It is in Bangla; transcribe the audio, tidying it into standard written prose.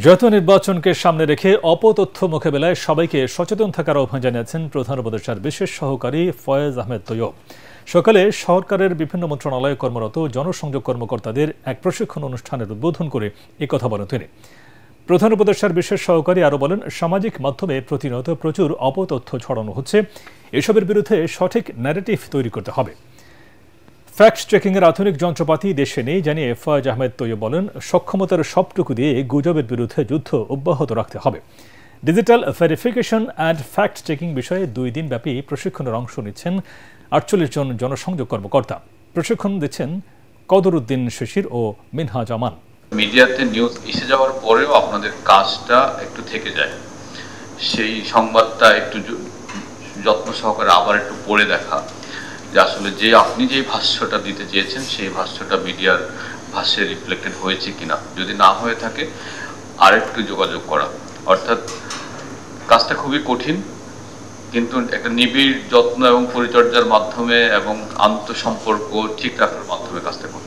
জাতীয় নির্বাচনকে সামনে রেখে অপতথ্য মোকাবেলায় সবাইকে সচেতন থাকার আহ্বান জানিয়েছেন প্রধান উপদেষ্টার বিশেষ সহকারী ফয়েজ আহমেদ তৈয়ব। সকালে সরকারের বিভিন্ন মন্ত্রণালয়ে কর্মরত জনসংযোগ কর্মকর্তাদের এক প্রশিক্ষণ অনুষ্ঠানের উদ্বোধন করে একথা বলেন তিনি। প্রধান উপদেষ্টার বিশেষ সহকারী আরও বলেন, সামাজিক মাধ্যমে প্রতিনিয়ত প্রচুর অপতথ্য ছড়ানো হচ্ছে। এসবের বিরুদ্ধে সঠিক ন্যারেটিভ তৈরি করতে হবে। ফ্যাক্ট চেকিংয়ের আধুনিক যন্ত্রপাতি দেশে নেই জানিয়ে ফয়েজ আহমেদ তৈয়ব বলেন, সক্ষমতার সবটুকু দিয়ে গুজবের বিরুদ্ধে যুদ্ধ অব্যাহত রাখতে হবে। Digital verification and fact checking বিষয়ে 2 দিনব্যাপী প্রশিক্ষণের অংশ নিচ্ছেন 48 জন জনসংযোগ কর্মকর্তা। প্রশিক্ষণ দিচ্ছেন কদরউদ্দিন শিশির ও মিনহাজ আমান। মিডিয়াতে নিউজ এসে যাওয়ার পরেও আপনাদের কাজটা একটু থেকে যায়, সেই সংবাদটা একটু যত্ন সহকারে আবার একটু পড়ে দেখা যে আসলে আপনি যে ভাষ্যটা দিতে চেয়েছেন সেই ভাষ্যটা মিডিয়ার ভাষ্যে রিফ্লেক্টেড হয়েছে কিনা, যদি না হয়ে থাকে আরেকটু যোগাযোগ করা। অর্থাৎ কাজটা খুবই কঠিন, কিন্তু একটা নিবিড় যত্ন এবং পরিচর্যার মাধ্যমে এবং আন্তঃসম্পর্ক ঠিক রাখার মাধ্যমে কাজটা করতে